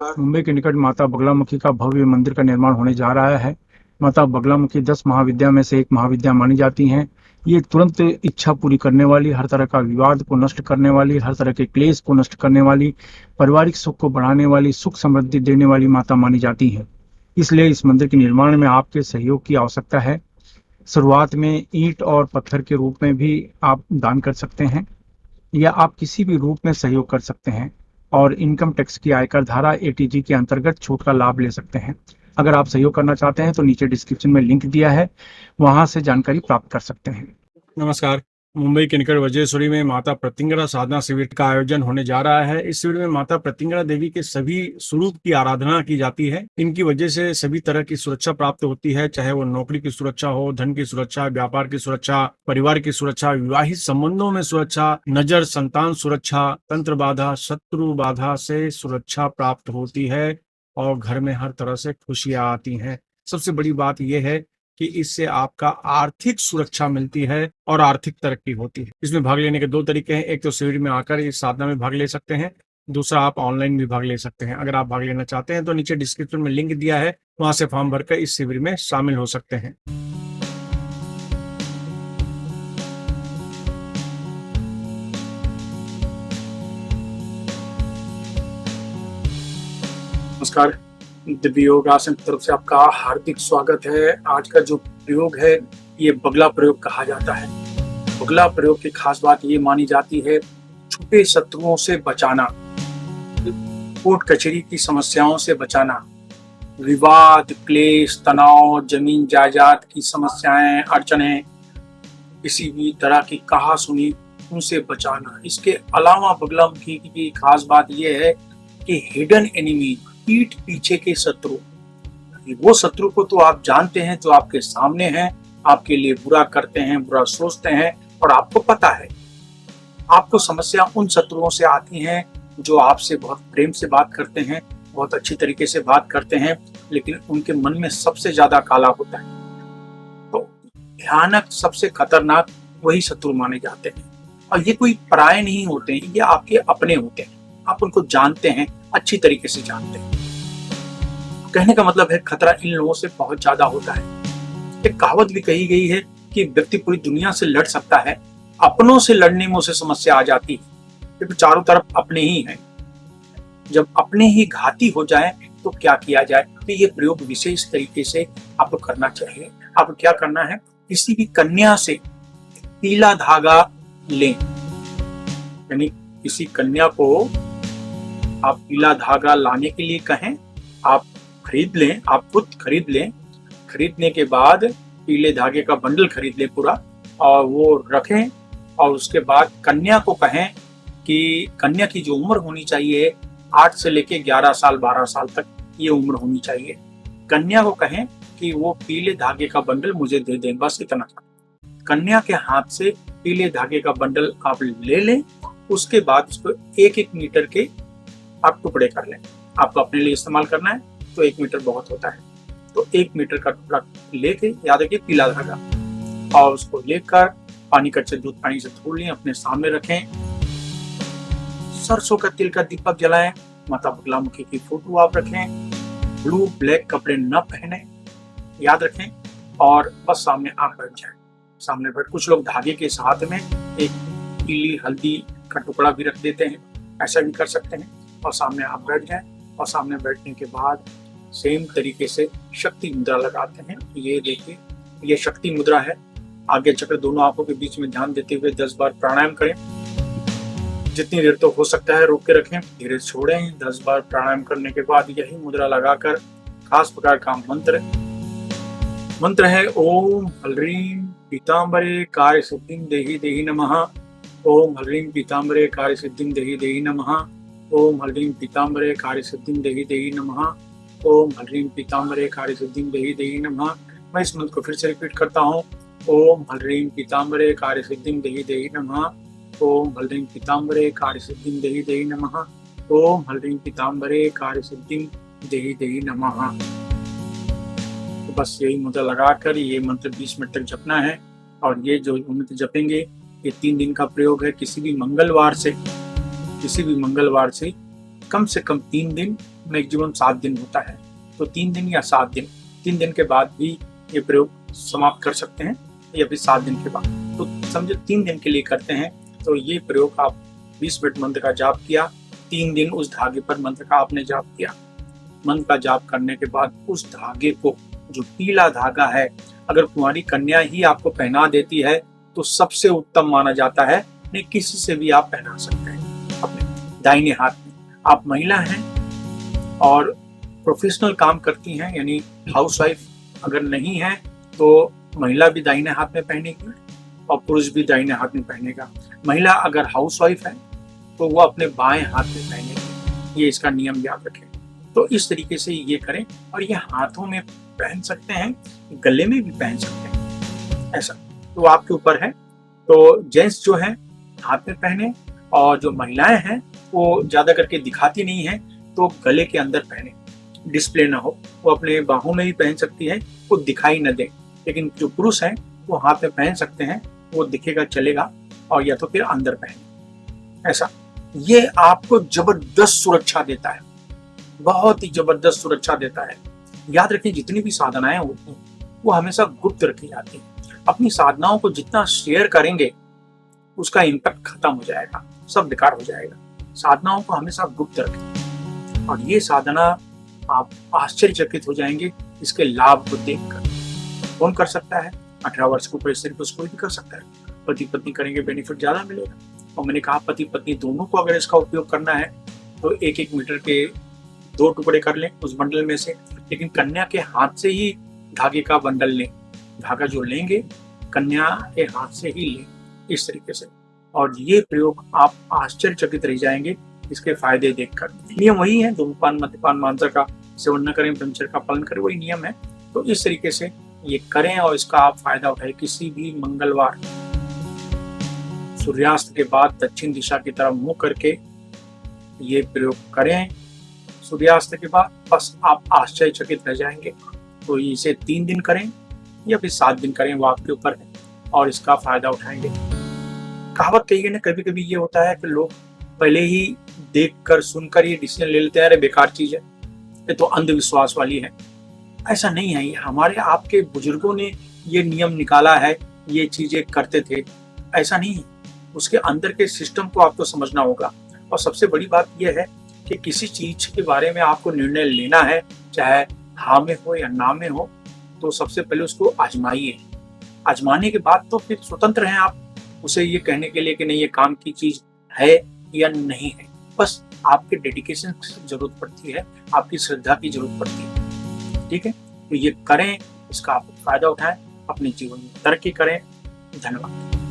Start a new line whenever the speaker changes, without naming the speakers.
मुंबई के निकट माता बगलामुखी का भव्य मंदिर का निर्माण होने जा रहा है। माता बगलामुखी 10 महाविद्या में से एक महाविद्या मानी जाती हैं। ये तुरंत इच्छा पूरी करने वाली, हर तरह का विवाद को नष्ट करने वाली, हर तरह के क्लेश को नष्ट करने वाली, पारिवारिक सुख को बढ़ाने वाली, सुख समृद्धि देने वाली माता मानी जाती हैं। इसलिए इस मंदिर के निर्माण में आपके सहयोग की आवश्यकता है। शुरुआत में ईंट और पत्थर के रूप में भी आप दान कर सकते हैं, या आप किसी भी रूप में सहयोग कर सकते हैं और इनकम टैक्स की आयकर धारा एटीजी के अंतर्गत छूट का लाभ ले सकते हैं। अगर आप सहयोग करना चाहते हैं तो नीचे डिस्क्रिप्शन में लिंक दिया है, वहां से जानकारी प्राप्त कर सकते हैं।
नमस्कार। मुंबई के निकट वज्रेश्वरी में माता प्रत्यंगरा साधना शिविर का आयोजन होने जा रहा है। इस शिविर में माता प्रत्यंगरा देवी के सभी स्वरूप की आराधना की जाती है। इनकी वजह से सभी तरह की सुरक्षा प्राप्त होती है, चाहे वो नौकरी की सुरक्षा हो, धन की सुरक्षा, व्यापार की सुरक्षा, परिवार की सुरक्षा, विवाहित संबंधों में सुरक्षा, नजर, संतान सुरक्षा, तंत्र बाधा, शत्रु बाधा से सुरक्षा प्राप्त होती है और घर में हर तरह से खुशियां आती हैं। सबसे बड़ी बात यह है कि इससे आपका आर्थिक सुरक्षा मिलती है और आर्थिक तरक्की होती है। इसमें भाग लेने के दो तरीके हैं। एक तो शिविर में आकर इस साधना में भाग ले सकते हैं, दूसरा आप ऑनलाइन भी भाग ले सकते हैं। अगर आप भाग लेना चाहते हैं तो नीचे डिस्क्रिप्शन में लिंक दिया है, वहां से फॉर्म भरकर इस शिविर में शामिल हो सकते हैं। नमस्कार। दिव्य योग आसन की तरफ से आपका हार्दिक स्वागत है। आज का जो प्रयोग है ये बगला प्रयोग कहा जाता है। बगला प्रयोग की खास बात ये मानी जाती है, छुपे शत्रुओं से बचाना, कोर्ट कचहरी की समस्याओं से बचाना, विवाद, क्लेश, तनाव, जमीन जायदाद की समस्याएं, अड़चने, किसी भी तरह की कहा सुनी, उनसे बचाना। इसके अलावा बगलामुखी की खास बात यह है कि हिडन एनिमी, पीठ पीछे के शत्रु, वो शत्रु को तो आप जानते हैं जो आपके सामने हैं, आपके लिए बुरा करते हैं, बुरा सोचते हैं और आपको पता है। आपको समस्या उन शत्रुओं से आती हैं जो आपसे बहुत प्रेम से बात करते हैं, बहुत अच्छी तरीके से बात करते हैं, लेकिन उनके मन में सबसे ज्यादा काला होता है। तो भयानक, सबसे खतरनाक वही शत्रु माने जाते हैं और ये कोई पराये नहीं होते हैं, ये आपके अपने होते हैं। आप उनको जानते हैं, अच्छी तरीके से जानते हैं। कहने का मतलब है खतरा इन लोगों से बहुत ज्यादा होता है। एक कहावत भी कही गई है कि व्यक्ति पूरी दुनिया से लड़ सकता है, अपनों से लड़ने में उसे समस्या आ जाती है, क्योंकि चारों तरफ अपने ही हैं। जब अपने ही घाती हो जाए तो क्या किया जाए? तो ये प्रयोग विशेष तरीके से आपको करना चाहिए। आपको क्या करना है, किसी भी कन्या से पीला धागा लें, यानी किसी कन्या को आप पीला धागा लाने के लिए कहें, आप खरीद लें, आप खुद खरीद लें। खरीदने के बाद पीले धागे का बंडल खरीद लें पूरा और वो रखें, और उसके बाद कन्या को कहें कि कन्या की जो उम्र होनी चाहिए 8 से लेके 11 साल 12 साल तक ये उम्र होनी चाहिए। कन्या को कहें कि वो पीले धागे का बंडल मुझे दे दें, बस इतना। कन्या के हाथ से पीले धागे का बंडल आप ले लें। उसके बाद उसको 1-1 मीटर के आप टुकड़े कर लें। आपको अपने लिए इस्तेमाल करना है तो 1 मीटर बहुत होता है, तो 1 मीटर का टुकड़ा लेके, याद रखिए पीला धागा, और उसको लेकर पानी, कच्चे दूध पानी से धो लें, अपने सामने रखें। सरसों का तिल का दीपक जलाएं, माता बगलामुखी की फोटो आप रखें, ब्लू ब्लैक कपड़े न पहने, याद रखें, और बस सामने आप बैठ जाएं। सामने बैठ, कुछ लोग धागे के साथ में एक पीली हल्दी का टुकड़ा भी रख देते हैं, ऐसा भी कर सकते हैं, और सामने आप बैठ जाएं। और सामने बैठने के बाद सेम तरीके से शक्ति मुद्रा लगाते हैं। ये देखिए, ये शक्ति मुद्रा है। आगे चक्र दोनों आंखों के बीच में ध्यान देते हुए 10 बार प्राणायाम करें। जितनी देर तो हो सकता है रोक के रखें, धीरे छोड़ें। 10 बार प्राणायाम करने के बाद यही मुद्रा लगाकर खास प्रकार का मंत्र है, ओम ह्रीं पीतांबरे कार्य सिद्धिं देहि देहि नमः। ओम ह्रीं पीतांबरे कार्य सिद्धिं देहि देहि नमः। ओम ह्रीं पीतांबरे कार्य सिद्धिं देहि देहि नमः। ओम ह्रीं पीतांबरे कार्य सिद्धिं देहि देहि नमः। मैं इस मंत्र को फिर से रिपीट करता हूँ, ओम ह्रीं पीतांबरे कार्य सिद्धिं देहि देहि नमः। ओम ह्रीं पीतांबरे कार्य सिद्धिं देहि देहि नमः। ओम ह्रीं पीतांबरे कार्य सिद्धिं देहि देहि नमः। तो बस यही मुद्रा लगाकर ये मंत्र 20 मिनट तक जपना है। और ये जो मंत्र जपेंगे ये 3 दिन का प्रयोग है। किसी भी मंगलवार से कम 3 दिन मैक्सिमम 7 दिन होता है, तो 3 दिन या 7 दिन, 3 दिन के बाद भी ये प्रयोग समाप्त कर सकते हैं या फिर 7 दिन के बाद। तो समझो 3 दिन के लिए करते हैं, तो ये प्रयोग आप 20 मिनट मंत्र का जाप किया, 3 दिन उस धागे पर मंत्र का आपने जाप किया। मंत्र का जाप करने के बाद उस धागे को, जो पीला धागा है, अगर कुंवारी कन्या ही आपको पहना देती है तो सबसे उत्तम माना जाता है। नहीं, किसी से भी आप पहना सकते हैं अपने दाहिने हाथ में। आप महिला हैं और प्रोफेशनल काम करती हैं, यानी हाउसवाइफ अगर नहीं है तो महिला भी दाहिने हाथ में पहनेगी और पुरुष भी दाहिने हाथ में पहनेगा। महिला अगर हाउसवाइफ है तो वो अपने बाएं हाथ में पहनेगी, ये इसका नियम याद रखें। तो इस तरीके से ये करें, और ये हाथों में पहन सकते हैं, गले में भी पहन सकते हैं, ऐसा तो आपके ऊपर है। तो जेंट्स जो है हाथ में पहने, और जो महिलाएं हैं वो ज्यादा करके दिखाती नहीं है तो गले के अंदर पहने, डिस्प्ले ना हो। वो अपने बाहों में भी पहन सकती है, वो दिखाई न दे। लेकिन जो पुरुष हैं वो हाथ में पहन सकते हैं, वो दिखेगा चलेगा, और या तो फिर अंदर पहने, ऐसा। ये आपको जबरदस्त सुरक्षा देता है, बहुत ही जबरदस्त सुरक्षा देता है। याद रखें, जितनी भी साधनाएं होती हैं वो हमेशा गुप्त रखी जाती हैं। अपनी साधनाओं को जितना शेयर करेंगे उसका इम्पैक्ट खत्म हो जाएगा, सब बेकार हो जाएगा। साधनाओं को हमेशा गुप्त रखें, और ये साधना आप आश्चर्यचकित हो जाएंगे इसके लाभ को देखकर। कौन कर सकता है? 18 वर्ष को ऊपर सिर्फ उसको भी कर सकता है। पति पत्नी करेंगे, बेनिफिट ज्यादा मिलेगा। और मैंने कहा पति पत्नी दोनों को अगर इसका उपयोग करना है तो 1-1 मीटर के 2 टुकड़े कर लें उस बंडल में से, लेकिन कन्या के हाथ से ही धागे का बंडल लें। धागा जो लेंगे कन्या के हाथ से ही लें, इस तरीके से। और ये प्रयोग आप आश्चर्यचकित रह जाएंगे इसके फायदे देखकर। नियम वही है, धूम्रपान मद्यपान मांसाहार का सेवन न करें, ब्रह्मचर्य का पालन करें, वही नियम है। तो इस तरीके से ये करें और इसका आप फायदा उठाएं। किसी भी मंगलवार सूर्यास्त के बाद दक्षिण दिशा की तरफ मुंह करके ये प्रयोग करें सूर्यास्त के बाद, बस आप आश्चर्यचकित रह जाएंगे। तो इसे 3 दिन करें या फिर 7 दिन करें, वो आपके ऊपर है, और इसका फायदा उठाएंगे। कहावत कही गई ना, कभी कभी ये होता है कि लोग पहले ही देखकर सुनकर ये डिसीजन ले लेते हैं, अरे बेकार चीज है, ये तो अंधविश्वास वाली है। ऐसा नहीं है, ये हमारे आपके बुजुर्गों ने ये नियम निकाला है, ये चीजें करते थे, ऐसा नहीं है। उसके अंदर के सिस्टम को आपको समझना होगा। और सबसे बड़ी बात यह है कि किसी चीज के बारे में आपको निर्णय लेना है, चाहे हाँ में हो या ना में हो, तो सबसे पहले उसको आजमाइए। आजमाने के बाद तो फिर स्वतंत्र हैं आप उसे ये कहने के लिए कि नहीं ये काम की चीज है या नहीं है। बस आपके डेडिकेशन की जरूरत पड़ती है, आपकी श्रद्धा की जरूरत पड़ती है, ठीक है। तो ये करें, इसका आप फायदा उठाएं, अपने जीवन में तरक्की करें। धन्यवाद।